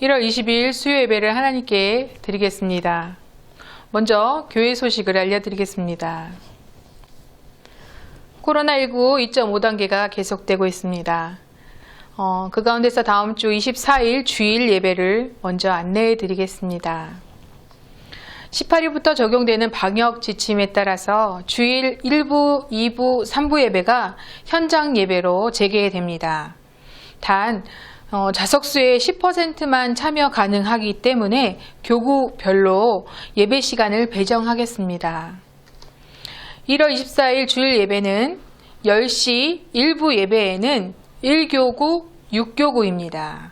1월 20일 수요 예배를 하나님께 드리겠습니다. 먼저 교회 소식을 알려드리겠습니다. 코로나19 2.5단계가 계속되고 있습니다. 그 가운데서 다음 주 24일 주일 예배를 먼저 안내해 드리겠습니다. 18일부터 적용되는 방역 지침에 따라서 주일 1부, 2부, 3부 예배가 현장 예배로 재개됩니다. 단 좌석수의 10%만 참여 가능하기 때문에 교구별로 예배 시간을 배정하겠습니다. 1월 24일 주일 예배는 10시 1부 예배에는 1교구, 6교구입니다.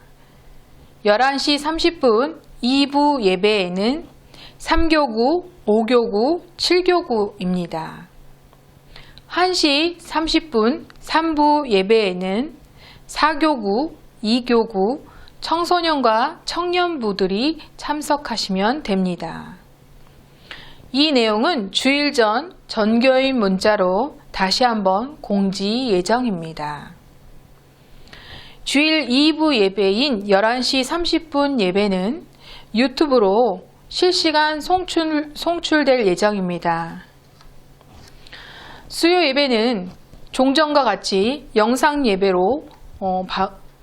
11시 30분 2부 예배에는 3교구, 5교구, 7교구입니다. 1시 30분 3부 예배에는 4교구, 2교구, 청소년과 청년부들이 참석하시면 됩니다. 이 내용은 주일 전 전교인 문자로 다시 한번 공지 예정입니다. 주일 2부 예배인 11시 30분 예배는 유튜브로 실시간 송출될 예정입니다. 수요 예배는 종전과 같이 영상 예배로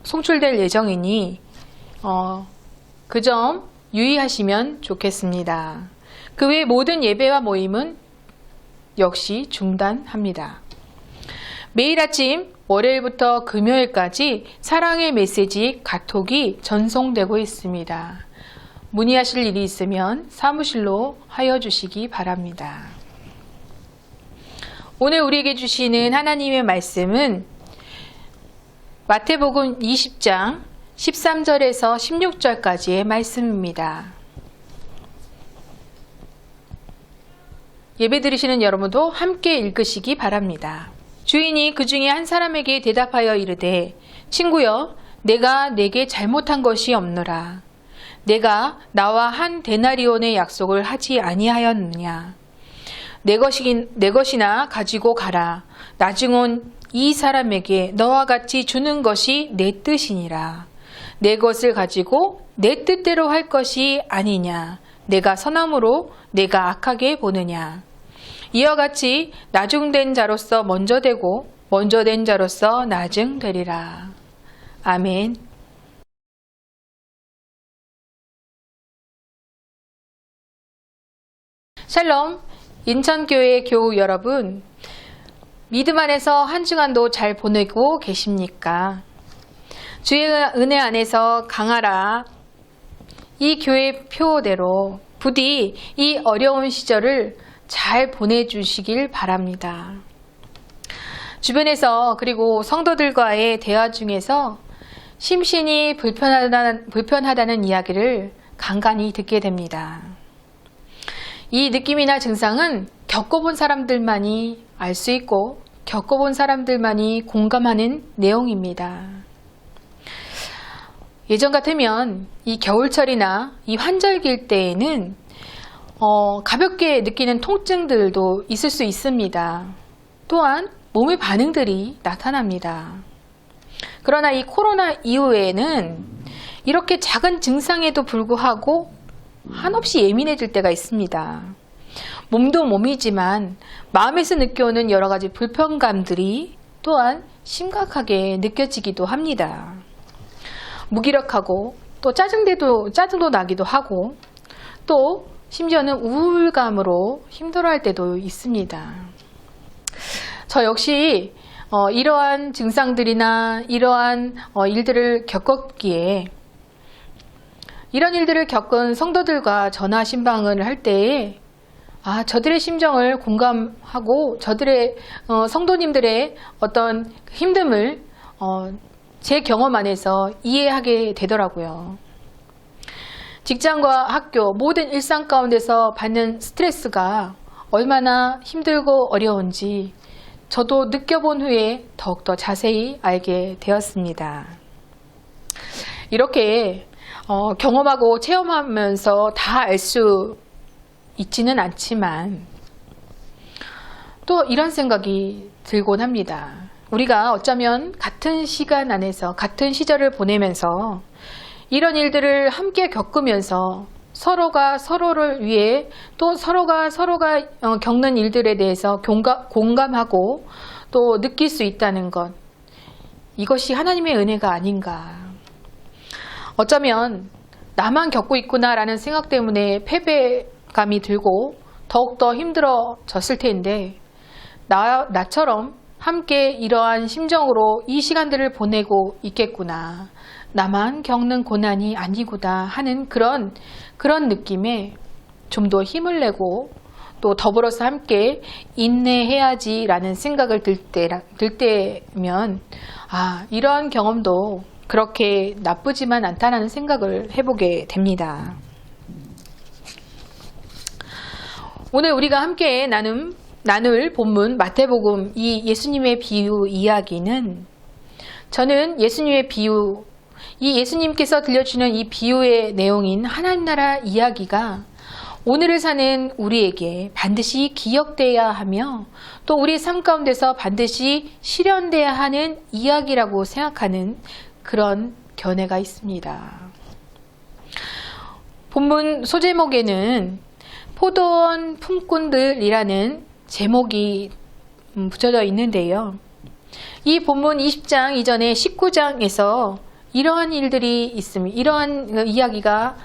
송출될 예정이니 그 점 유의하시면 좋겠습니다. 그 외 모든 예배와 모임은 역시 중단합니다. 매일 아침 월요일부터 금요일까지 사랑의 메시지 카톡이 전송되고 있습니다. 문의하실 일이 있으면 사무실로 하여 주시기 바랍니다. 오늘 우리에게 주시는 하나님의 말씀은 마태복음 20장 13절에서 16절까지의 말씀입니다. 예배 드리시는 여러분도 함께 읽으시기 바랍니다. 주인이 그 중에 한 사람에게 대답하여 이르되 친구여 내가 내게 잘못한 것이 없노라. 내가 나와 한 데나리온의 약속을 하지 아니하였느냐. 내 것이나 가지고 가라. 나중은 이 사람에게 너와 같이 주는 것이 내 뜻이니라. 내 것을 가지고 내 뜻대로 할 것이 아니냐. 내가 선함으로 내가 악하게 보느냐. 이와 같이 나중된 자로서 먼저 되고 먼저 된 자로서 나중되리라. 아멘. 샬롬, 인천교회 교우 여러분, 믿음 안에서 한 주간도 잘 보내고 계십니까? 주의 은혜 안에서 강하라. 이 교회 표대로 부디 이 어려운 시절을 잘 보내주시길 바랍니다. 주변에서 그리고 성도들과의 대화 중에서 심신이 불편하다는 이야기를 간간히 듣게 됩니다. 이 느낌이나 증상은 겪어본 사람들만이 알 수 있고 겪어본 사람들만이 공감하는 내용입니다. 예전 같으면 이 겨울철이나 이 환절기일 때에는 가볍게 느끼는 통증들도 있을 수 있습니다. 또한 몸의 반응들이 나타납니다. 그러나 이 코로나 이후에는 이렇게 작은 증상에도 불구하고 한없이 예민해질 때가 있습니다. 몸도 몸이지만 마음에서 느껴오는 여러 가지 불편감들이 또한 심각하게 느껴지기도 합니다. 무기력하고 또 짜증도 나기도 하고 또 심지어는 우울감으로 힘들어할 때도 있습니다. 저 역시 이러한 증상들이나 이러한 일들을 겪었기에 이런 일들을 겪은 성도들과 전화 신방을 할 때에 저들의 심정을 공감하고 저들의 성도님들의 어떤 힘듦을 제 경험 안에서 이해하게 되더라고요. 직장과 학교 모든 일상 가운데서 받는 스트레스가 얼마나 힘들고 어려운지 저도 느껴본 후에 더욱더 자세히 알게 되었습니다. 이렇게 경험하고 체험하면서 다 알 수 있지는 않지만 또 이런 생각이 들곤 합니다. 우리가 어쩌면 같은 시간 안에서 같은 시절을 보내면서 이런 일들을 함께 겪으면서 서로가 서로를 위해 또 서로가 겪는 일들에 대해서 공감하고 또 느낄 수 있다는 것, 이것이 하나님의 은혜가 아닌가. 어쩌면 나만 겪고 있구나라는 생각 때문에 패배감이 들고 더욱더 힘들어졌을 텐데, 나처럼 함께 이러한 심정으로 이 시간들을 보내고 있겠구나, 나만 겪는 고난이 아니구나 하는 그런 느낌에 좀 더 힘을 내고 또 더불어서 함께 인내해야지라는 생각을 들 때면, 이러한 경험도 그렇게 나쁘지만 않다는 생각을 해보게 됩니다. 오늘 우리가 함께 나눌 본문 마태복음 이 예수님의 비유 이야기는, 저는 예수님의 비유, 이 예수님께서 들려주는 이 비유의 내용인 하나님 나라 이야기가 오늘을 사는 우리에게 반드시 기억돼야 하며 또 우리의 삶 가운데서 반드시 실현돼야 하는 이야기라고 생각하는 그런 견해가 있습니다. 본문 소제목에는 포도원 품꾼들이라는 제목이 붙여져 있는데요. 이 본문 20장 이전에 19장에서 이러한 일들이 있습니다. 이러한 이야기가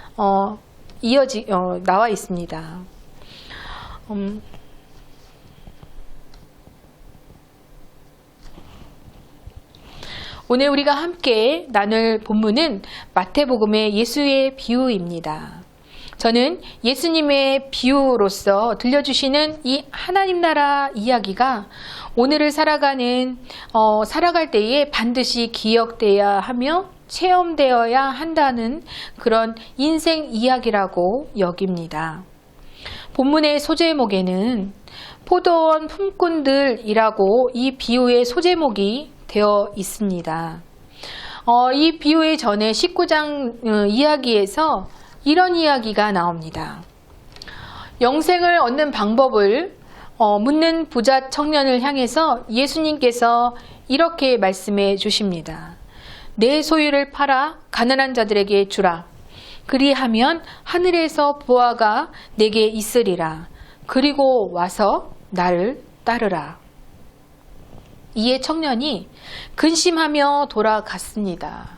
나와 있습니다. 오늘 우리가 함께 나눌 본문은 마태복음의 예수의 비유입니다. 저는 예수님의 비유로서 들려주시는 이 하나님 나라 이야기가 오늘을 살아갈 때에 반드시 기억돼야 하며 체험되어야 한다는 그런 인생 이야기라고 여깁니다. 본문의 소제목에는 포도원 품꾼들이라고 이 비유의 소제목이 되어 있습니다. 이 비유의 전에 19장 이야기에서 이런 이야기가 나옵니다. 영생을 얻는 방법을 묻는 부자 청년을 향해서 예수님께서 이렇게 말씀해 주십니다. 내 소유를 팔아 가난한 자들에게 주라. 그리하면 하늘에서 보화가 내게 있으리라. 그리고 와서 나를 따르라. 이에 청년이 근심하며 돌아갔습니다.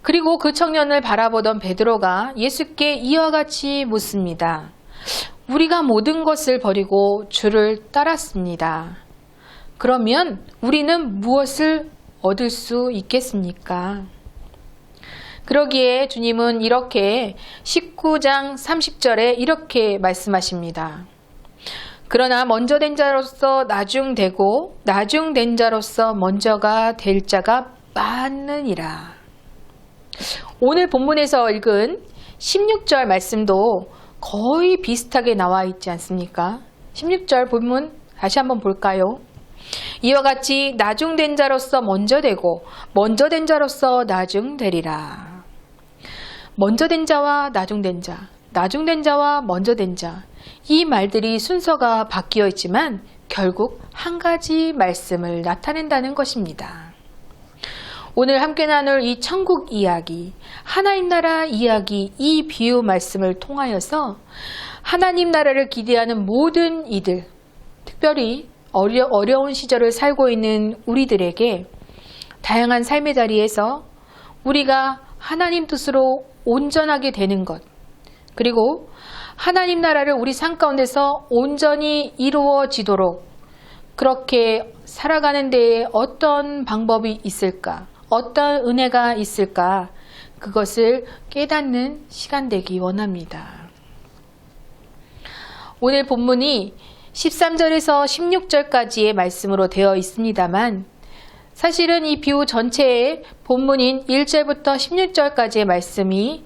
그리고 그 청년을 바라보던 베드로가 예수께 이와 같이 묻습니다. 우리가 모든 것을 버리고 주를 따랐습니다. 그러면 우리는 무엇을 얻을 수 있겠습니까? 그러기에 주님은 이렇게 19장 30절에 이렇게 말씀하십니다. 그러나 먼저 된 자로서 나중되고 나중된 자로서 먼저가 될 자가 많으니라. 오늘 본문에서 읽은 16절 말씀도 거의 비슷하게 나와 있지 않습니까? 16절 본문 다시 한번 볼까요? 이와 같이 나중된 자로서 먼저 되고 먼저 된 자로서 나중되리라. 먼저 된 자와 나중된 자, 나중된 자와 먼저 된 자, 이 말들이 순서가 바뀌어 있지만 결국 한 가지 말씀을 나타낸다는 것입니다. 오늘 함께 나눌 이 천국 이야기, 하나님 나라 이야기, 이 비유 말씀을 통하여서 하나님 나라를 기대하는 모든 이들, 특별히 어려운 시절을 살고 있는 우리들에게 다양한 삶의 자리에서 우리가 하나님 뜻으로 온전하게 되는 것, 그리고 하나님 나라를 우리 삶 가운데서 온전히 이루어지도록 그렇게 살아가는 데에 어떤 방법이 있을까, 어떤 은혜가 있을까, 그것을 깨닫는 시간 되기 원합니다. 오늘 본문이 13절에서 16절까지의 말씀으로 되어 있습니다만 사실은 이 비유 전체의 본문인 1절부터 16절까지의 말씀이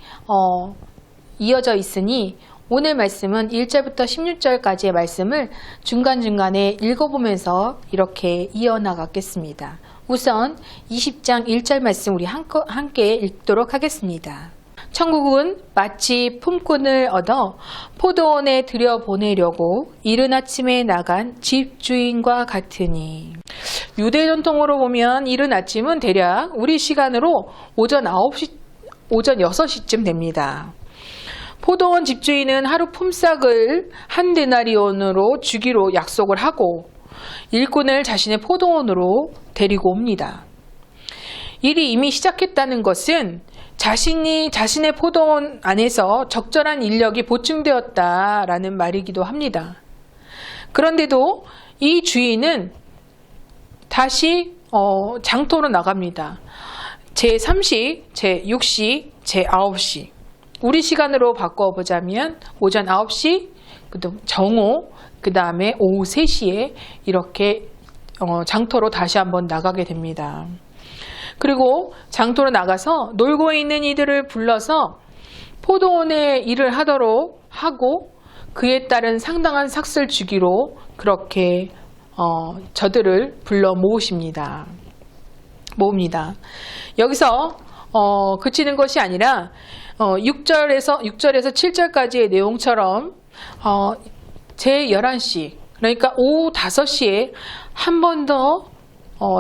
이어져 있으니 오늘 말씀은 1절부터 16절까지의 말씀을 중간중간에 읽어보면서 이렇게 이어나가겠습니다. 우선 20장 1절 말씀 우리 함께 읽도록 하겠습니다. 천국은 마치 품꾼을 얻어 포도원에 들여보내려고 이른 아침에 나간 집주인과 같으니. 유대 전통으로 보면 이른 아침은 대략 우리 시간으로 오전 오전 6시쯤 됩니다. 포도원 집주인은 하루 품삯을 한 데나리온으로 주기로 약속을 하고 일꾼을 자신의 포도원으로 데리고 옵니다. 일이 이미 시작했다는 것은 자신이 자신의 포도원 안에서 적절한 인력이 보충되었다라는 말이기도 합니다. 그런데도 이 주인은 다시 장터로 나갑니다. 제3시, 제6시, 제9시. 우리 시간으로 바꿔보자면 오전 9시, 정오, 그 다음에 오후 3시에 이렇게 장터로 다시 한번 나가게 됩니다. 그리고 장터로 나가서 놀고 있는 이들을 불러서 포도원에 일을 하도록 하고 그에 따른 상당한 삭슬 주기로 그렇게 저들을 불러 모읍니다. 여기서 그치는 것이 아니라 6절에서 7절까지의 내용처럼 제11시 그러니까 오후 5시에 한 번 더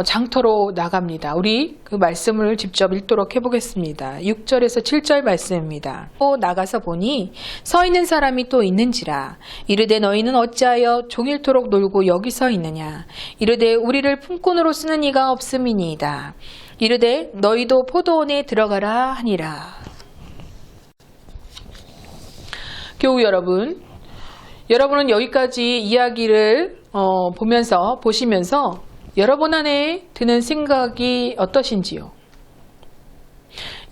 장터로 나갑니다. 우리 그 말씀을 직접 읽도록 해보겠습니다. 6절에서 7절 말씀입니다. 또 나가서 보니 서 있는 사람이 또 있는지라. 이르되 너희는 어찌하여 종일토록 놀고 여기 서 있느냐. 이르되 우리를 품꾼으로 쓰는 이가 없음이니이다. 이르되 너희도 포도원에 들어가라 하니라. 교우 여러분, 여러분은 여기까지 이야기를 보시면서 여러분 안에 드는 생각이 어떠신지요?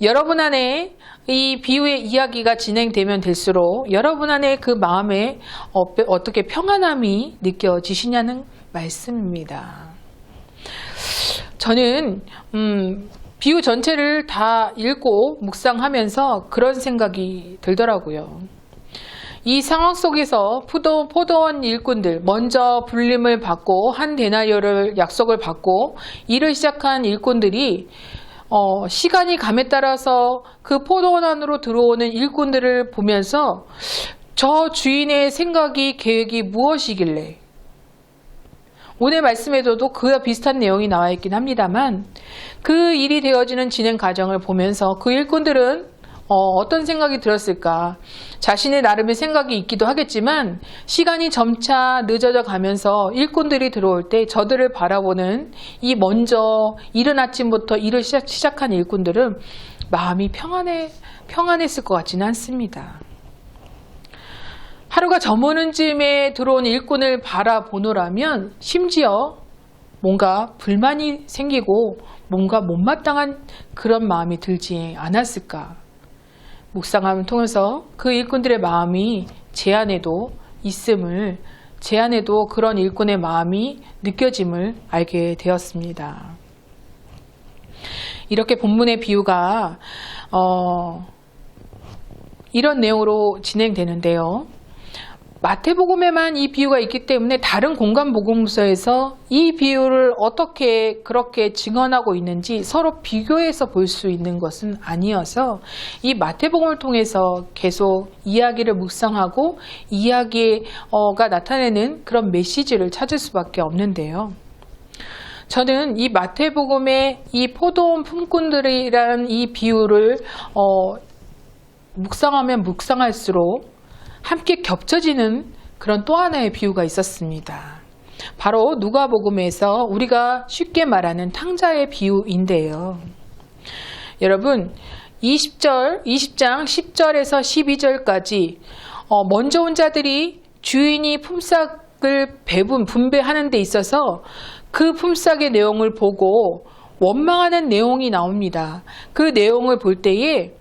여러분 안에 이 비유의 이야기가 진행되면 될수록 여러분 안에 그 마음에 어떻게 평안함이 느껴지시냐는 말씀입니다. 저는 비유 전체를 다 읽고 묵상하면서 그런 생각이 들더라고요. 이 상황 속에서 포도원 일꾼들 먼저 불림을 받고 한 데나리온을 약속을 받고 일을 시작한 일꾼들이 시간이 감에 따라서 그 포도원 안으로 들어오는 일꾼들을 보면서 저 주인의 생각이 계획이 무엇이길래 오늘 말씀에도 그와 비슷한 내용이 나와 있긴 합니다만 그 일이 되어지는 진행 과정을 보면서 그 일꾼들은 어떤 생각이 들었을까? 자신의 나름의 생각이 있기도 하겠지만 시간이 점차 늦어져 가면서 일꾼들이 들어올 때 저들을 바라보는 이 먼저 이른 아침부터 일을 시작한 일꾼들은 마음이 평안했을 것 같지는 않습니다. 하루가 저무는 즈음에 들어온 일꾼을 바라보노라면 심지어 뭔가 불만이 생기고 뭔가 못마땅한 그런 마음이 들지 않았을까? 묵상함을 통해서 그 일꾼들의 마음이 제 안에도 있음을, 제 안에도 그런 일꾼의 마음이 느껴짐을 알게 되었습니다. 이렇게 본문의 비유가 이런 내용으로 진행되는데요. 마태복음에만 이 비유가 있기 때문에 다른 공간 복음서에서 이 비유를 어떻게 그렇게 증언하고 있는지 서로 비교해서 볼 수 있는 것은 아니어서 이 마태복음을 통해서 계속 이야기를 묵상하고 이야기가 나타내는 그런 메시지를 찾을 수밖에 없는데요. 저는 이 마태복음의 이 포도원 품꾼들이라는 이 비유를 묵상하면 묵상할수록 함께 겹쳐지는 그런 또 하나의 비유가 있었습니다. 바로 누가복음에서 우리가 쉽게 말하는 탕자의 비유인데요. 여러분 20장 10절에서 12절까지 먼저 온 자들이 주인이 품삯을 분배하는 데 있어서 그 품삯의 내용을 보고 원망하는 내용이 나옵니다. 그 내용을 볼 때에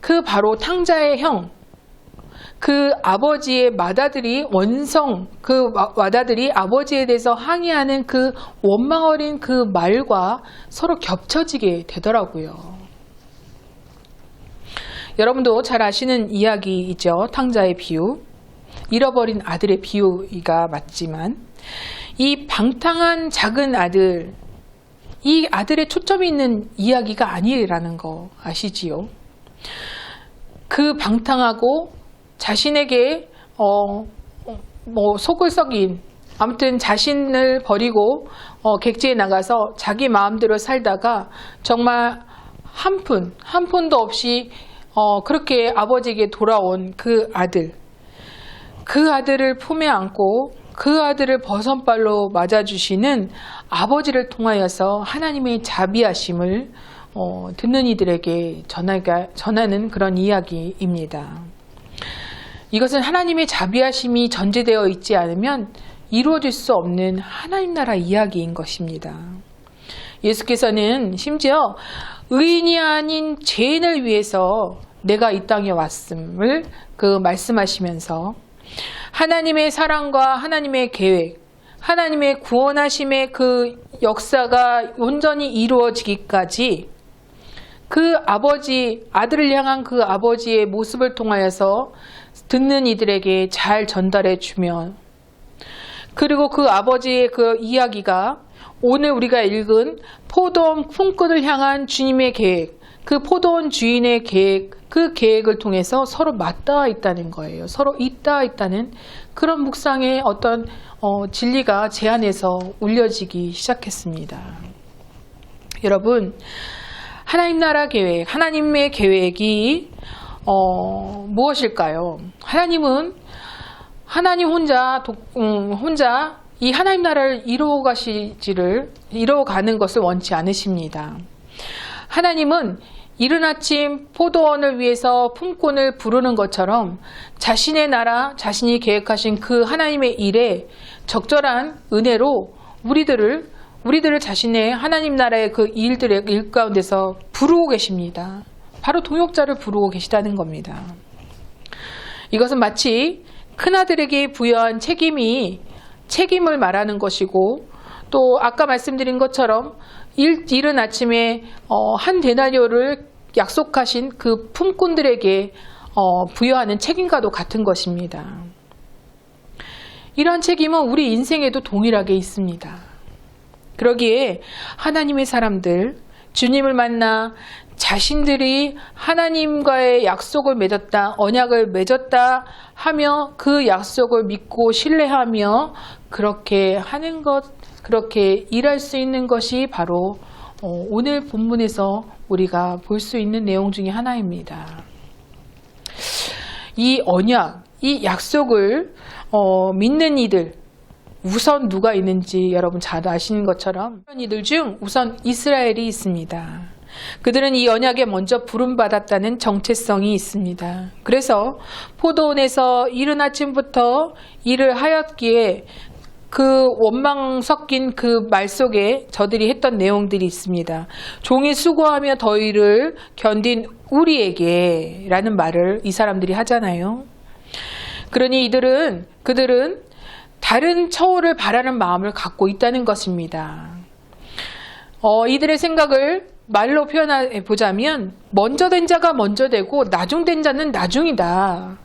그 바로 탕자의 형, 그 아버지의 맏아들이 그 맏아들이 아버지에 대해서 항의하는 그 원망 어린 그 말과 서로 겹쳐지게 되더라고요. 여러분도 잘 아시는 이야기이죠. 탕자의 비유. 잃어버린 아들의 비유가 맞지만 이 방탕한 작은 아들, 이 아들의 초점이 있는 이야기가 아니라는 거 아시지요? 그 방탕하고 자신에게 속을 썩인 아무튼 자신을 버리고 객지에 나가서 자기 마음대로 살다가 정말 한 푼도 없이 그렇게 아버지에게 돌아온 그 아들을 품에 안고 그 아들을 버선발로 맞아주시는 아버지를 통하여서 하나님의 자비하심을 듣는 이들에게 전하는 그런 이야기입니다. 이것은 하나님의 자비하심이 전제되어 있지 않으면 이루어질 수 없는 하나님 나라 이야기인 것입니다. 예수께서는 심지어 의인이 아닌 죄인을 위해서 내가 이 땅에 왔음을 말씀하시면서 하나님의 사랑과 하나님의 계획, 하나님의 구원하심의 그 역사가 온전히 이루어지기까지 그 아들을 향한 그 아버지의 모습을 통하여서 듣는 이들에게 잘 전달해 주며, 그리고 그 아버지의 그 이야기가 오늘 우리가 읽은 포도원 품꾼을 향한 주님의 계획, 그 포도원 주인의 계획, 그 계획을 통해서 서로 맞닿아 있다는 거예요. 서로 잇닿아 있다는 그런 묵상의 어떤 진리가 제 안에서 울려지기 시작했습니다. 여러분, 하나님 나라 계획, 하나님의 계획이 무엇일까요? 하나님은 하나님 혼자 이 하나님 나라를 이루어가는 것을 원치 않으십니다. 하나님은 이른 아침 포도원을 위해서 품꾼을 부르는 것처럼 자신의 나라, 자신이 계획하신 그 하나님의 일에 적절한 은혜로 우리들을 자신의 하나님 나라의 그 일 가운데서 부르고 계십니다. 바로 동역자를 부르고 계시다는 겁니다. 이것은 마치 큰아들에게 부여한 책임을 말하는 것이고, 또 아까 말씀드린 것처럼 이른 아침에 한 데나리오를 약속하신 그 품꾼들에게 부여하는 책임과도 같은 것입니다. 이러한 책임은 우리 인생에도 동일하게 있습니다. 그러기에 하나님의 사람들, 주님을 만나 자신들이 하나님과의 약속을 맺었다, 언약을 맺었다 하며 그 약속을 믿고 신뢰하며 그렇게 하는 것, 그렇게 일할 수 있는 것이 바로 오늘 본문에서 우리가 볼 수 있는 내용 중에 하나입니다. 이 언약, 이 약속을 믿는 이들, 우선 누가 있는지 여러분 잘 아시는 것처럼 이런 이들 중 우선 이스라엘이 있습니다. 그들은 이 언약에 먼저 부름받았다는 정체성이 있습니다. 그래서 포도원에서 이른 아침부터 일을 하였기에 그 원망 섞인 그 말 속에 저들이 했던 내용들이 있습니다. 종이 수고하며 더위를 견딘 우리에게 라는 말을 이 사람들이 하잖아요. 그러니 그들은 다른 처우를 바라는 마음을 갖고 있다는 것입니다. 이들의 생각을 말로 표현해 보자면 먼저 된 자가 먼저 되고 나중 된 자는 나중이다.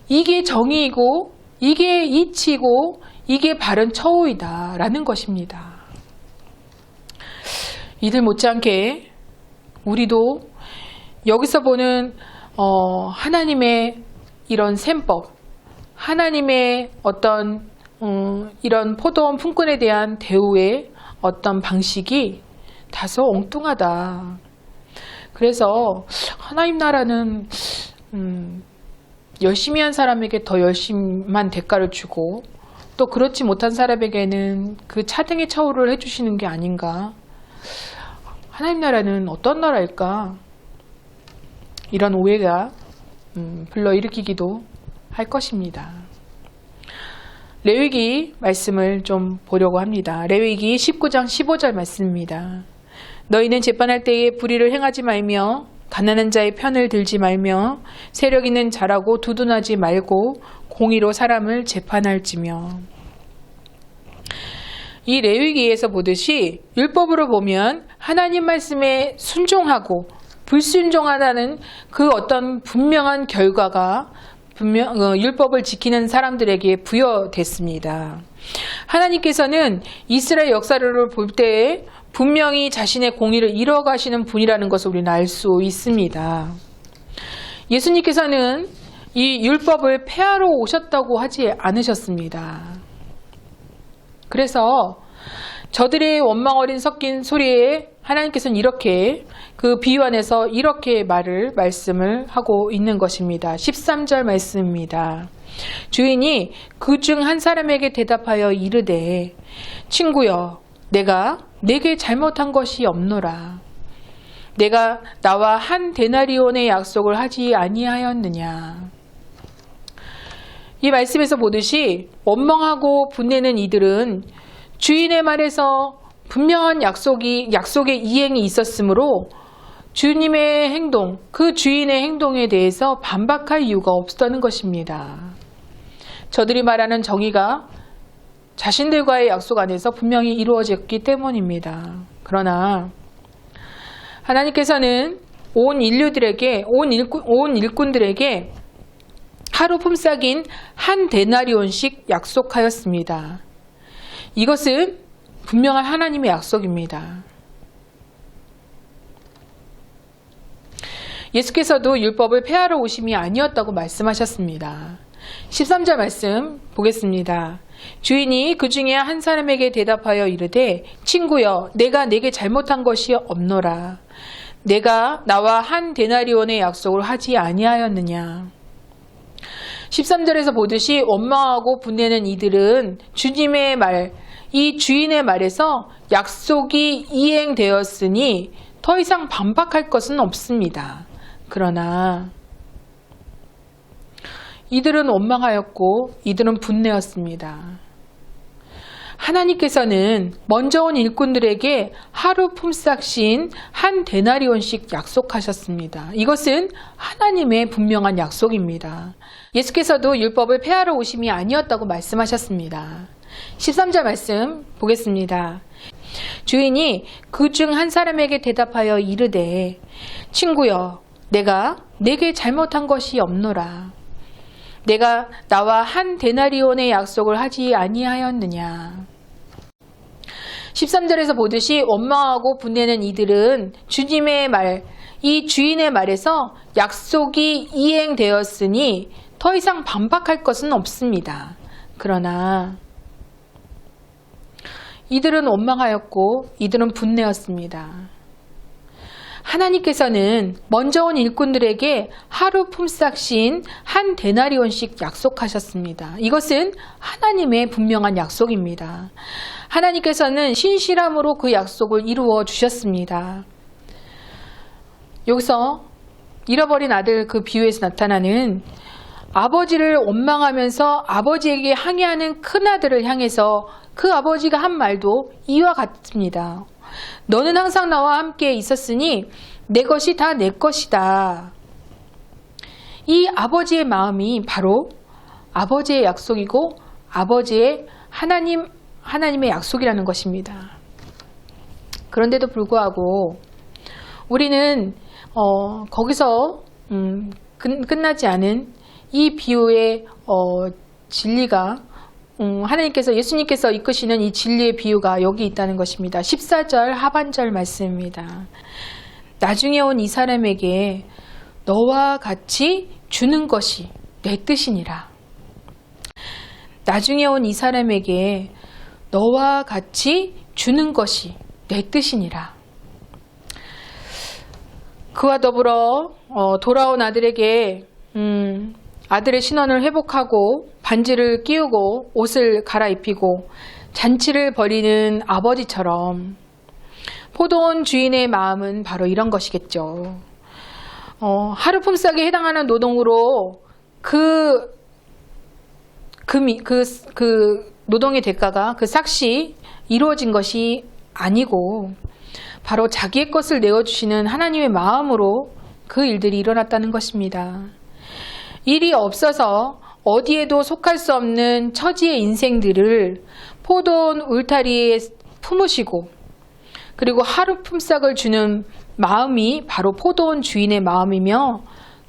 이게 정의이고 이게 이치고 이게 바른 처우이다 라는 것입니다. 이들 못지않게 우리도 여기서 보는 하나님의 이런 셈법, 하나님의 어떤 이런 포도원 품꾼에 대한 대우의 어떤 방식이 다소 엉뚱하다. 그래서 하나님 나라는 열심히 한 사람에게 더 열심한 대가를 주고 또 그렇지 못한 사람에게는 그 차등의 처우를 해주시는 게 아닌가. 하나님 나라는 어떤 나라일까? 이런 오해가 불러일으키기도 할 것입니다. 레위기 말씀을 좀 보려고 합니다. 레위기 19장 15절 말씀입니다. 너희는 재판할 때에 불의를 행하지 말며 가난한 자의 편을 들지 말며 세력 있는 자라고 두둔하지 말고 공의로 사람을 재판할지며. 이 레위기에서 보듯이 율법으로 보면 하나님 말씀에 순종하고 불순종하다는 그 어떤 분명한 결과가 율법을 지키는 사람들에게 부여됐습니다. 하나님께서는 이스라엘 역사를 볼 때에 분명히 자신의 공의를 이뤄가시는 분이라는 것을 우리는 알 수 있습니다. 예수님께서는 이 율법을 폐하러 오셨다고 하지 않으셨습니다. 그래서 저들의 원망 어린 섞인 소리에 하나님께서는 이렇게 그 비유 안에서 이렇게 말씀을 하고 있는 것입니다. 13절 말씀입니다. 주인이 그 중 한 사람에게 대답하여 이르되 친구여 내가 내게 잘못한 것이 없노라. 내가 나와 한 데나리온의 약속을 하지 아니하였느냐. 이 말씀에서 보듯이 원망하고 분내는 이들은 주인의 말에서 분명한 약속의 이행이 있었으므로 주님의 행동, 그 주인의 행동에 대해서 반박할 이유가 없었다는 것입니다. 저들이 말하는 정의가 자신들과의 약속 안에서 분명히 이루어졌기 때문입니다. 그러나 하나님께서는 온 일꾼들에게 하루 품삯인 한 데나리온씩 약속하였습니다. 이것은 분명한 하나님의 약속입니다. 예수께서도 율법을 폐하러 오심이 아니었다고 말씀하셨습니다. 13절 말씀 보겠습니다. 주인이 그 중에 한 사람에게 대답하여 이르되 친구여 내가 내게 잘못한 것이 없노라. 내가 나와 한 데나리온의 약속을 하지 아니하였느냐. 13절에서 보듯이 원망하고 분내는 이들은 주님의 말, 이 주인의 말에서 약속이 이행되었으니 더 이상 반박할 것은 없습니다. 그러나 이들은 원망하였고 이들은 분내었습니다. 하나님께서는 먼저 온 일꾼들에게 하루 품삯인 한 데나리온씩 약속하셨습니다. 이것은 하나님의 분명한 약속입니다. 예수께서도 율법을 폐하러 오심이 아니었다고 말씀하셨습니다. 13절 말씀 보겠습니다. 주인이 그 중 한 사람에게 대답하여 이르되 친구여 내가 내게 잘못한 것이 없노라. 내가 나와 한 데나리온의 약속을 하지 아니하였느냐. 13절에서 보듯이 원망하고 분내는 이들은 주님의 말, 이 주인의 말에서 약속이 이행되었으니 더 이상 반박할 것은 없습니다. 그러나 이들은 원망하였고 이들은 분내었습니다. 하나님께서는 먼저 온 일꾼들에게 하루 품삯인 한 데나리온씩 약속하셨습니다. 이것은 하나님의 분명한 약속입니다. 하나님께서는 신실함으로 그 약속을 이루어 주셨습니다. 여기서 잃어버린 아들 그 비유에서 나타나는 아버지를 원망하면서 아버지에게 항의하는 큰아들을 향해서 그 아버지가 한 말도 이와 같습니다. 너는 항상 나와 함께 있었으니 내 것이 다 내 것이다. 이 아버지의 마음이 바로 아버지의 약속이고 아버지의 하나님의 약속이라는 것입니다. 그런데도 불구하고 우리는 거기서 끝나지 않은 이 비유의 진리가 하나님께서 예수님께서 이끄시는 이 진리의 비유가 여기 있다는 것입니다. 14절 하반절 말씀입니다. 나중에 온 이 사람에게 너와 같이 주는 것이 내 뜻이니라. 나중에 온 이 사람에게 너와 같이 주는 것이 내 뜻이니라. 그와 더불어 돌아온 아들에게 아들의 신원을 회복하고 반지를 끼우고 옷을 갈아입히고 잔치를 벌이는 아버지처럼 포도원 주인의 마음은 바로 이런 것이겠죠. 하루 품삯에 해당하는 노동으로 그 노동의 대가가 그 삭시 이루어진 것이 아니고 바로 자기의 것을 내어주시는 하나님의 마음으로 그 일들이 일어났다는 것입니다. 일이 없어서 어디에도 속할 수 없는 처지의 인생들을 포도원 울타리에 품으시고 그리고 하루 품삯을 주는 마음이 바로 포도원 주인의 마음이며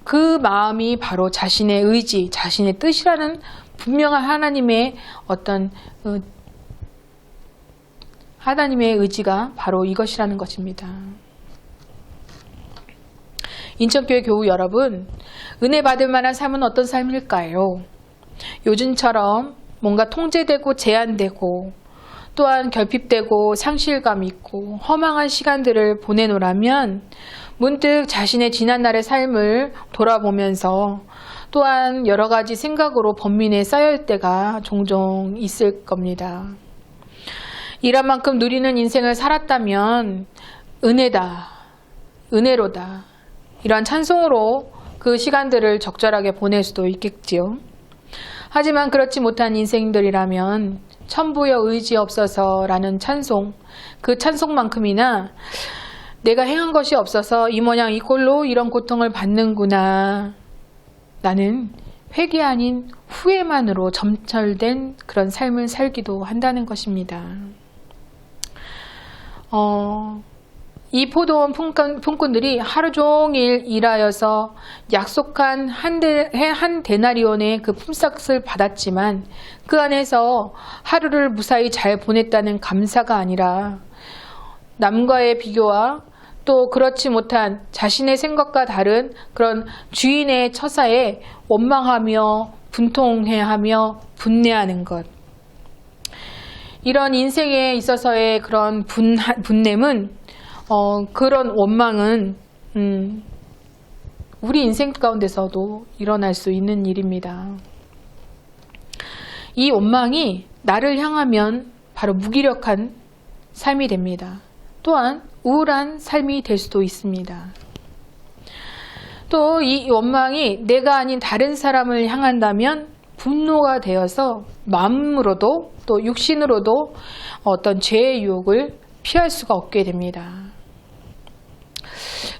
그 마음이 바로 자신의 의지, 자신의 뜻이라는 분명한 하나님의 하나님의 의지가 바로 이것이라는 것입니다. 인천교회 교우 여러분, 은혜 받을 만한 삶은 어떤 삶일까요? 요즘처럼 뭔가 통제되고 제한되고 또한 결핍되고 상실감 있고 허망한 시간들을 보내노라면 문득 자신의 지난날의 삶을 돌아보면서 또한 여러 가지 생각으로 번민에 쌓여올 때가 종종 있을 겁니다. 일한 만큼 누리는 인생을 살았다면 은혜다, 은혜로다 이러한 찬송으로 그 시간들을 적절하게 보낼 수도 있겠지요. 하지만 그렇지 못한 인생들이라면 천부여 의지 없어서라는 찬송, 그 찬송만큼이나 내가 행한 것이 없어서 이 모양 이 꼴로 이런 고통을 받는구나, 나는 회개 아닌 후회만으로 점철된 그런 삶을 살기도 한다는 것입니다. 이 포도원 품꾼들이 하루 종일 일하여서 약속한 한 데나리온의 그 품삯을 받았지만 그 안에서 하루를 무사히 잘 보냈다는 감사가 아니라 남과의 비교와 또 그렇지 못한 자신의 생각과 다른 그런 주인의 처사에 원망하며 분통해하며 분내하는 것, 이런 인생에 있어서의 그런 분냄은 그런 원망은 우리 인생 가운데서도 일어날 수 있는 일입니다. 이 원망이 나를 향하면 바로 무기력한 삶이 됩니다. 또한 우울한 삶이 될 수도 있습니다. 또 이 원망이 내가 아닌 다른 사람을 향한다면 분노가 되어서 마음으로도 또 육신으로도 어떤 죄의 유혹을 피할 수가 없게 됩니다.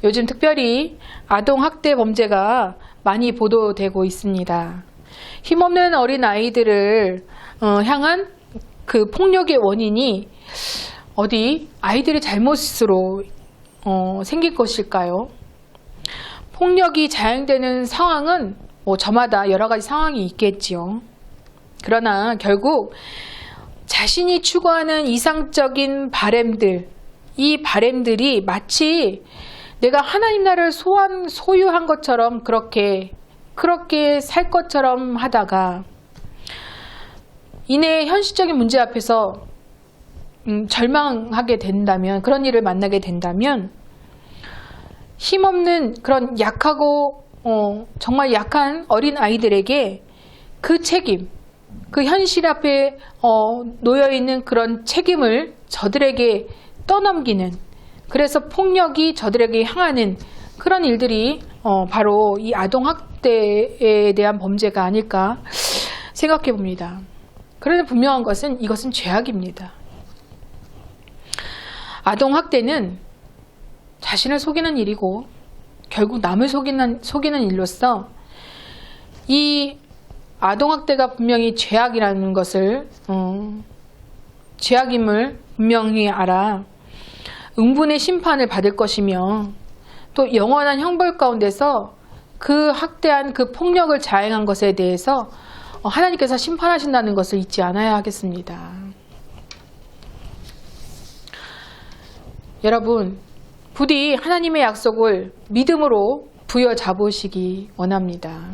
요즘 특별히 아동학대 범죄가 많이 보도되고 있습니다. 힘없는 어린 아이들을 향한 그 폭력의 원인이 어디 아이들의 잘못으로 생길 것일까요? 폭력이 자행되는 상황은 저마다 여러 가지 상황이 있겠지요. 그러나 결국 자신이 추구하는 이상적인 바램들, 이 바램들이 마치 내가 하나님 나라를 소유한 것처럼 그렇게 살 것처럼 하다가 이내 현실적인 문제 앞에서 절망하게 된다면, 그런 일을 만나게 된다면 힘없는 그런 약하고 정말 약한 어린 아이들에게 그 책임, 그 현실 앞에 놓여있는 그런 책임을 저들에게 떠넘기는, 그래서 폭력이 저들에게 향하는 그런 일들이 바로 이 아동학대에 대한 범죄가 아닐까 생각해 봅니다. 그런데 분명한 것은 이것은 죄악입니다. 아동학대는 자신을 속이는 일이고 결국 남을 속이는 일로서 이 아동학대가 분명히 죄악이라는 것을 죄악임을 분명히 알아 응분의 심판을 받을 것이며 또 영원한 형벌 가운데서 그 학대한 그 폭력을 자행한 것에 대해서 하나님께서 심판하신다는 것을 잊지 않아야 하겠습니다. 여러분, 부디 하나님의 약속을 믿음으로 부여잡으시기 원합니다.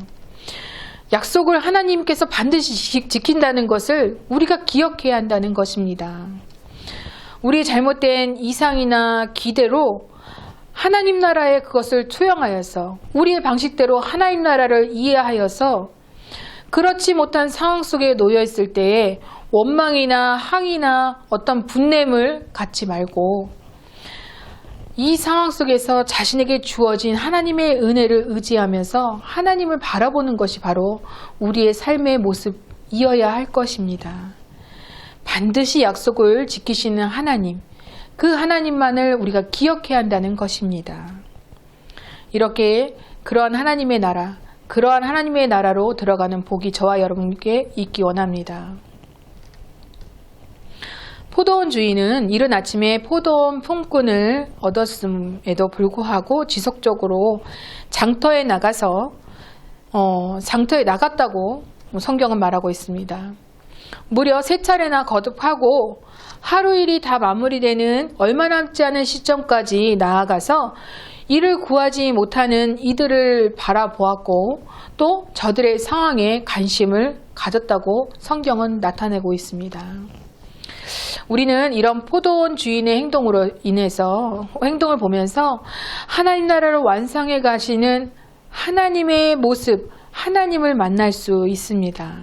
약속을 하나님께서 반드시 지킨다는 것을 우리가 기억해야 한다는 것입니다. 우리의 잘못된 이상이나 기대로 하나님 나라의 그것을 투영하여서 우리의 방식대로 하나님 나라를 이해하여서 그렇지 못한 상황 속에 놓여 있을 때에 원망이나 항의나 어떤 분냄을 갖지 말고 이 상황 속에서 자신에게 주어진 하나님의 은혜를 의지하면서 하나님을 바라보는 것이 바로 우리의 삶의 모습이어야 할 것입니다. 반드시 약속을 지키시는 하나님, 그 하나님만을 우리가 기억해야 한다는 것입니다. 이렇게 그러한 하나님의 나라, 그러한 하나님의 나라로 들어가는 복이 저와 여러분께 있기 원합니다. 포도원 주인은 이른 아침에 포도원 품꾼을 얻었음에도 불구하고 지속적으로 장터에 나갔다고 성경은 말하고 있습니다. 무려 3차례나 거듭하고 하루 일이 다 마무리되는 얼마 남지 않은 시점까지 나아가서 이를 구하지 못하는 이들을 바라보았고 또 저들의 상황에 관심을 가졌다고 성경은 나타내고 있습니다. 우리는 이런 포도원 주인의 행동을 보면서 하나님 나라를 완성해 가시는 하나님의 모습, 하나님을 만날 수 있습니다.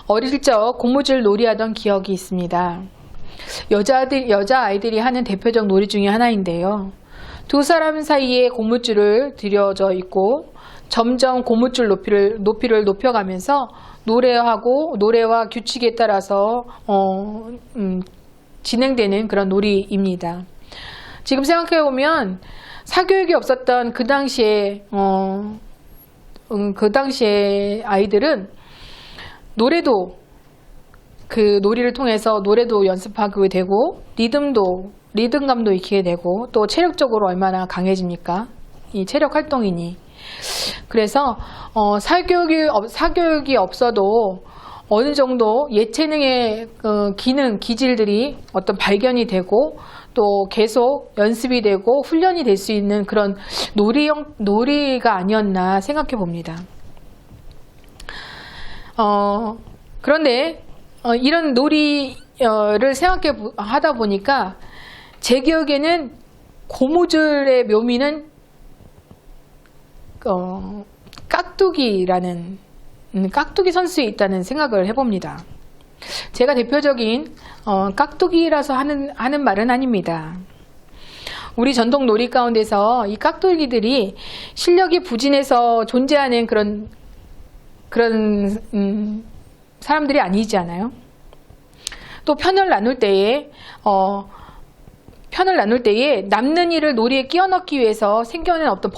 어릴 적 고무줄 놀이하던 기억이 있습니다. 여자아이들이 하는 대표적 놀이 중에 하나인데요. 두 사람 사이에 고무줄을 들여져 있고 점점 고무줄 높이를 높여가면서 노래와 규칙에 따라서 진행되는 그런 놀이입니다. 지금 생각해보면 사교육이 없었던 그 당시에 아이들은 그 놀이를 통해서 노래도 연습하게 되고 리듬감도 익히게 되고 또 체력적으로 얼마나 강해집니까? 이 체력 활동이니. 그래서 사교육이 없어도 어느 정도 예체능의 기질들이 어떤 발견이 되고 또 계속 연습이 되고 훈련이 될 수 있는 그런 놀이가 아니었나 생각해 봅니다. 그런데 이런 놀이를 하다 보니까 제 기억에는 고무줄의 묘미는 깍두기 선수에 있다는 생각을 해봅니다. 제가 대표적인 깍두기라서 하는 말은 아닙니다. 우리 전통 놀이 가운데서 이 깍두기들이 실력이 부진해서 존재하는 그런 사람들이 아니지 않아요? 또 편을 나눌 때에 남는 일을 놀이에 끼워 넣기 위해서 생겨낸 어떤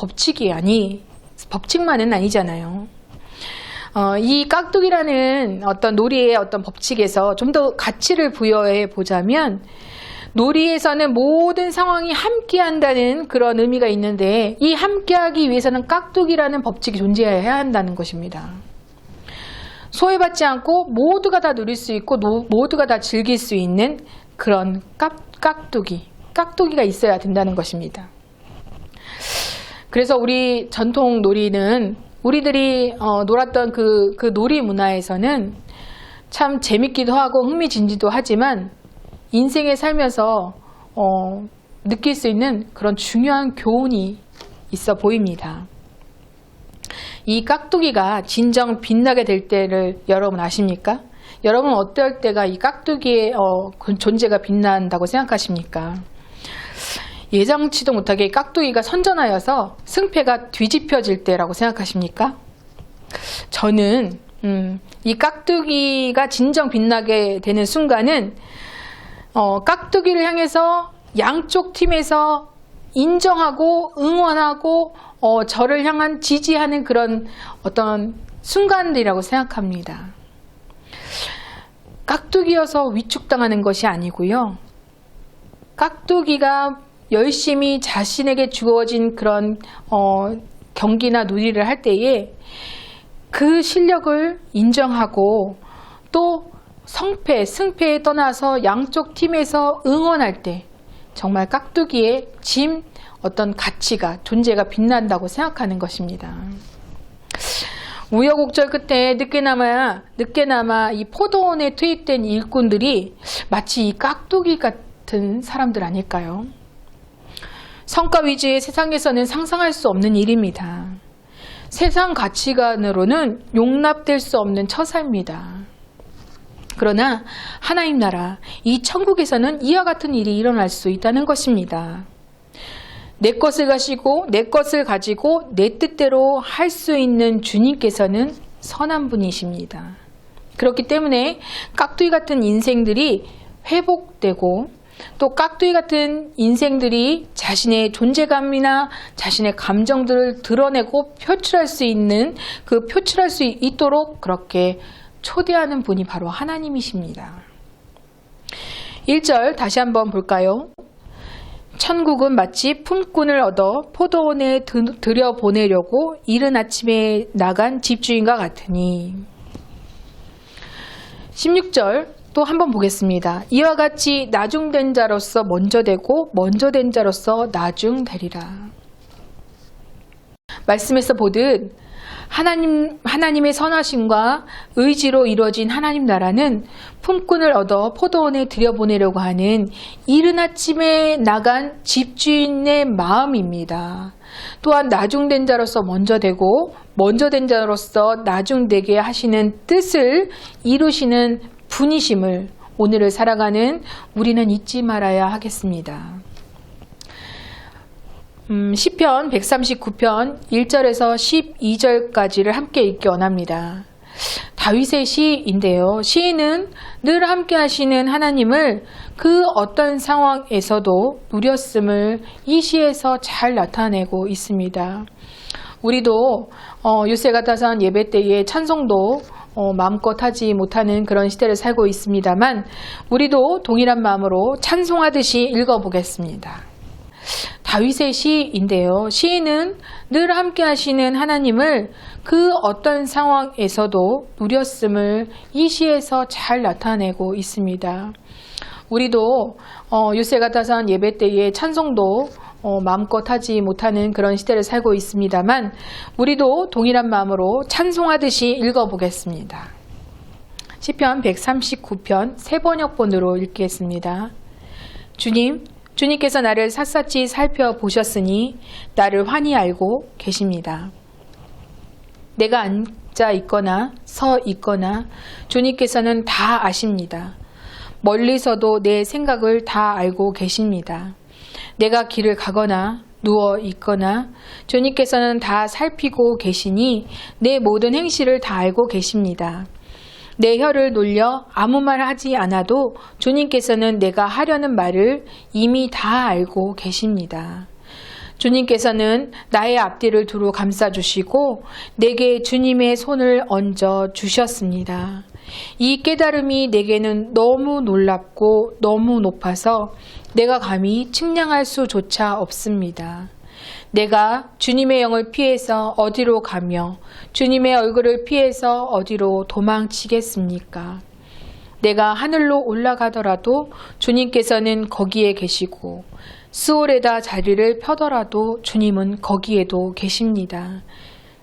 법칙만은 아니잖아요. 이 깍두기라는 어떤 놀이의 어떤 법칙에서 좀 더 가치를 부여해 보자면 놀이에서는 모든 상황이 함께 한다는 그런 의미가 있는데 이 함께 하기 위해서는 깍두기라는 법칙이 존재해야 한다는 것입니다. 소외받지 않고 모두가 다 누릴 수 있고 모두가 다 즐길 수 있는 그런 깍두기가 있어야 된다는 것입니다. 그래서 우리 전통 놀이는 우리들이 놀았던 그 놀이 문화에서는 참 재밌기도 하고 흥미진진도 하지만 인생에 살면서 느낄 수 있는 그런 중요한 교훈이 있어 보입니다. 이 깍두기가 진정 빛나게 될 때를 여러분 아십니까? 여러분 어떨 때가 이 깍두기의 존재가 빛난다고 생각하십니까? 예상치도 못하게 깍두기가 선전하여서 승패가 뒤집혀질 때라고 생각하십니까? 저는 이 깍두기가 진정 빛나게 되는 순간은 깍두기를 향해서 양쪽 팀에서 인정하고 응원하고 저를 향한 지지하는 그런 어떤 순간들이라고 생각합니다. 깍두기여서 위축당하는 것이 아니고요. 깍두기가 열심히 자신에게 주어진 그런 경기나 놀이를 할 때에 그 실력을 인정하고 또 승패에 떠나서 양쪽 팀에서 응원할 때 정말 깍두기의 어떤 가치가 존재가 빛난다고 생각하는 것입니다. 우여곡절 끝에 늦게나마 이 포도원에 투입된 일꾼들이 마치 이 깍두기 같은 사람들 아닐까요? 성과 위주의 세상에서는 상상할 수 없는 일입니다. 세상 가치관으로는 용납될 수 없는 처사입니다. 그러나 하나님 나라, 이 천국에서는 이와 같은 일이 일어날 수 있다는 것입니다. 내 것을 가지고 내 뜻대로 할 수 있는 주님께서는 선한 분이십니다. 그렇기 때문에 깍두기 같은 인생들이 회복되고 또 깍두기 같은 인생들이 자신의 존재감이나 자신의 감정들을 드러내고 표출할 수 있도록 그렇게 초대하는 분이 바로 하나님이십니다. 1절 다시 한번 볼까요? 천국은 마치 품꾼을 얻어 포도원에 들여보내려고 이른 아침에 나간 집주인과 같으니. 16절 또 한번 보겠습니다. 이와 같이 나중된 자로서 먼저 되고 먼저 된 자로서 나중되리라. 말씀에서 보듯 하나님의 선하심과 의지로 이루어진 하나님 나라는 품꾼을 얻어 포도원에 들여보내려고 하는 이른 아침에 나간 집주인의 마음입니다. 또한 나중된 자로서 먼저 되고 먼저 된 자로서 나중되게 하시는 뜻을 이루시는 분이심을 오늘을 살아가는 우리는 잊지 말아야 하겠습니다. 시편 139편 1절에서 12절까지를 함께 읽기 원합니다. 다윗의 시인데요. 시인은 늘 함께 하시는 하나님을 그 어떤 상황에서도 누렸음을 이 시에서 잘 나타내고 있습니다. 우리도 요새 같아선 예배 때에 찬송도 마음껏 하지 못하는 그런 시대를 살고 있습니다만 우리도 동일한 마음으로 찬송하듯이 읽어보겠습니다. 다윗의 시인데요. 시인은 늘 함께 하시는 하나님을 그 어떤 상황에서도 누렸음을 이 시에서 잘 나타내고 있습니다. 우리도 요새 같아선 예배 때에 찬송도 마음껏 하지 못하는 그런 시대를 살고 있습니다만 우리도 동일한 마음으로 찬송하듯이 읽어보겠습니다. 시편 139편 세 번역본으로 읽겠습니다. 주님께서 나를 샅샅이 살펴보셨으니 나를 환히 알고 계십니다. 내가 앉아 있거나 서 있거나 주님께서는 다 아십니다. 멀리서도 내 생각을 다 알고 계십니다. 내가 길을 가거나 누워 있거나 주님께서는 다 살피고 계시니 내 모든 행실을 다 알고 계십니다. 내 혀를 놀려 아무 말 하지 않아도 주님께서는 내가 하려는 말을 이미 다 알고 계십니다. 주님께서는 나의 앞뒤를 두루 감싸주시고 내게 주님의 손을 얹어 주셨습니다. 이 깨달음이 내게는 너무 놀랍고 너무 높아서 내가 감히 측량할 수조차 없습니다. 내가 주님의 영을 피해서 어디로 가며 주님의 얼굴을 피해서 어디로 도망치겠습니까? 내가 하늘로 올라가더라도 주님께서는 거기에 계시고 스올에다 자리를 펴더라도 주님은 거기에도 계십니다.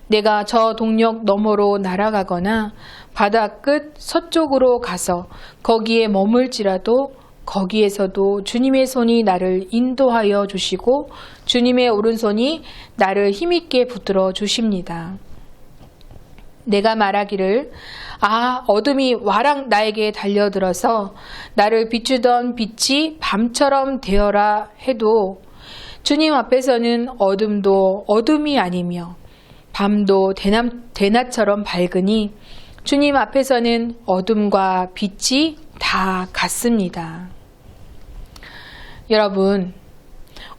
내가 저 동력 너머로 날아가거나 바다 끝 서쪽으로 가서 거기에 머물지라도 거기에서도 주님의 손이 나를 인도하여 주시고 주님의 오른손이 나를 힘있게 붙들어 주십니다. 내가 말하기를 어둠이 와랑 나에게 달려들어서 나를 비추던 빛이 밤처럼 되어라 해도 주님 앞에서는 어둠도 어둠이 아니며 밤도 대낮처럼 밝으니 주님 앞에서는 어둠과 빛이 다 같습니다. 여러분,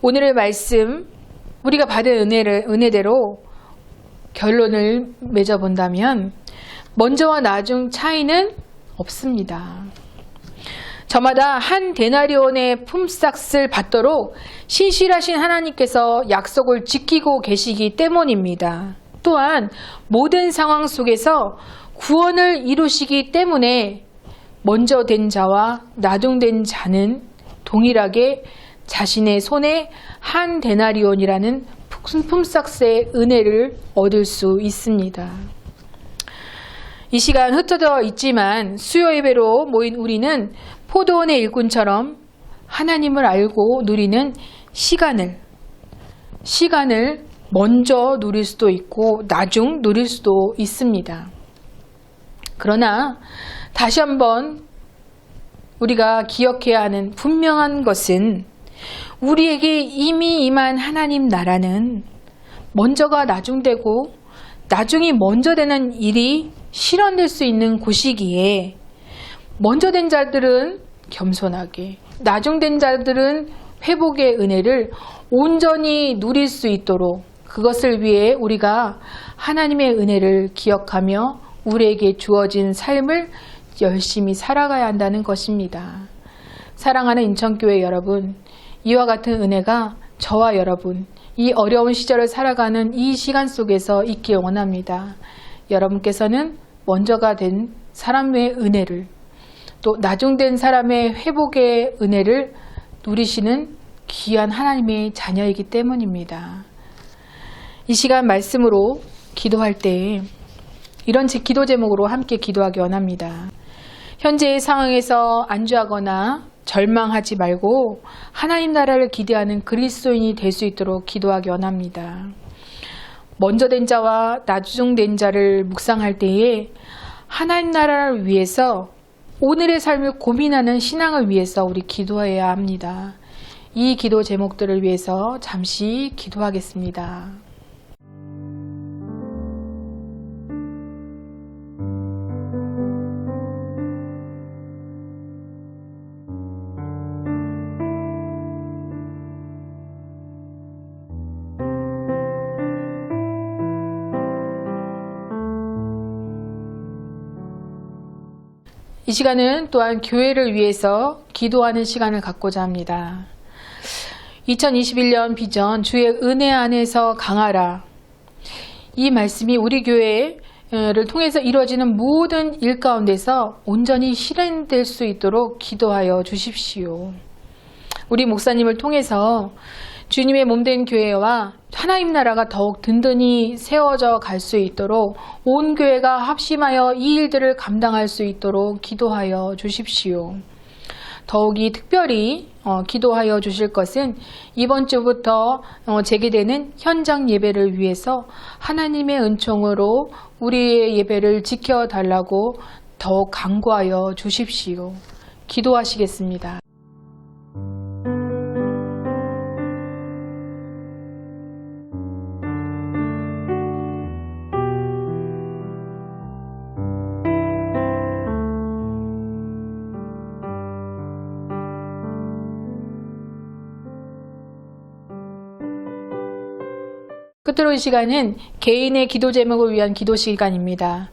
오늘의 말씀 우리가 받은 은혜대로 결론을 맺어본다면 먼저와 나중 차이는 없습니다. 저마다 한 데나리온의 품삯을 받도록 신실하신 하나님께서 약속을 지키고 계시기 때문입니다. 또한 모든 상황 속에서 구원을 이루시기 때문에 먼저 된 자와 나중된 자는 동일하게 자신의 손에 한 데나리온이라는 품삯의 은혜를 얻을 수 있습니다. 이 시간 흩어져 있지만 수요 예배로 모인 우리는 포도원의 일꾼처럼 하나님을 알고 누리는 시간을 먼저 누릴 수도 있고 나중 누릴 수도 있습니다. 그러나 다시 한번 우리가 기억해야 하는 분명한 것은 우리에게 이미 임한 하나님 나라는 먼저가 나중되고 나중이 먼저 되는 일이 실현될 수 있는 곳이기에 먼저 된 자들은 겸손하게 나중된 자들은 회복의 은혜를 온전히 누릴 수 있도록 그것을 위해 우리가 하나님의 은혜를 기억하며 우리에게 주어진 삶을 열심히 살아가야 한다는 것입니다. 사랑하는 인천교회 여러분, 이와 같은 은혜가 저와 여러분, 이 어려운 시절을 살아가는 이 시간 속에서 있길 원합니다. 여러분께서는 먼저가 된 사람의 은혜를 또 나중된 사람의 회복의 은혜를 누리시는 귀한 하나님의 자녀이기 때문입니다. 이 시간 말씀으로 기도할 때 이런 기도 제목으로 함께 기도하기 원합니다. 현재의 상황에서 안주하거나 절망하지 말고 하나님 나라를 기대하는 그리스도인이 될 수 있도록 기도하기 원합니다. 먼저 된 자와 나중된 자를 묵상할 때에 하나님 나라를 위해서 오늘의 삶을 고민하는 신앙을 위해서 우리 기도해야 합니다. 이 기도 제목들을 위해서 잠시 기도하겠습니다. 이 시간은 또한 교회를 위해서 기도하는 시간을 갖고자 합니다. 2021년 비전 주의 은혜 안에서 강하라. 이 말씀이 우리 교회를 통해서 이루어지는 모든 일 가운데서 온전히 실현될 수 있도록 기도하여 주십시오. 우리 목사님을 통해서 주님의 몸된 교회와 하나님 나라가 더욱 든든히 세워져 갈 수 있도록 온 교회가 합심하여 이 일들을 감당할 수 있도록 기도하여 주십시오. 더욱이 특별히 기도하여 주실 것은 이번 주부터 재개되는 현장 예배를 위해서 하나님의 은총으로 우리의 예배를 지켜달라고 더욱 간구하여 주십시오. 기도하시겠습니다. 끝으로 이 시간은 개인의 기도 제목을 위한 기도 시간입니다.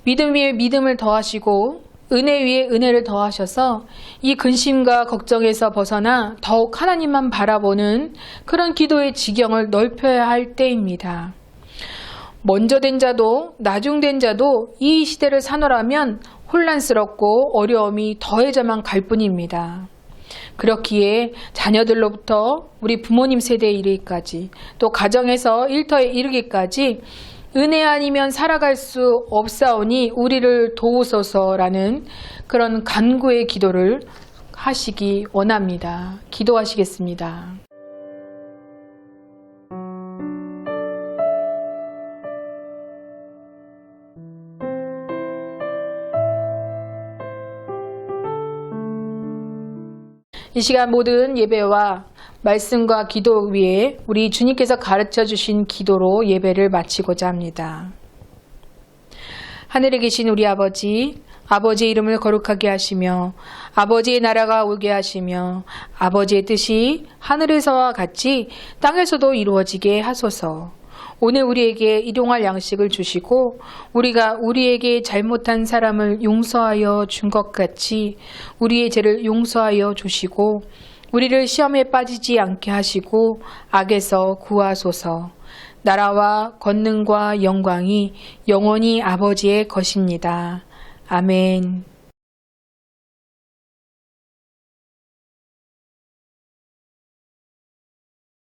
믿음 위에 믿음을 더하시고 은혜 위에 은혜를 더하셔서 이 근심과 걱정에서 벗어나 더욱 하나님만 바라보는 그런 기도의 지경을 넓혀야 할 때입니다. 먼저 된 자도 나중된 자도 이 시대를 사노라면 혼란스럽고 어려움이 더해져만 갈 뿐입니다. 그렇기에 자녀들로부터 우리 부모님 세대에 이르기까지 또 가정에서 일터에 이르기까지 은혜 아니면 살아갈 수 없사오니 우리를 도우소서라는 그런 간구의 기도를 하시기 원합니다. 기도하시겠습니다. 이 시간 모든 예배와 말씀과 기도 위에 우리 주님께서 가르쳐 주신 기도로 예배를 마치고자 합니다. 하늘에 계신 우리 아버지, 아버지의 이름을 거룩하게 하시며 아버지의 나라가 오게 하시며 아버지의 뜻이 하늘에서와 같이 땅에서도 이루어지게 하소서. 오늘 우리에게 일용할 양식을 주시고 우리가 우리에게 잘못한 사람을 용서하여 준 것 같이 우리의 죄를 용서하여 주시고 우리를 시험에 빠지지 않게 하시고 악에서 구하소서. 나라와 권능과 영광이 영원히 아버지의 것입니다. 아멘.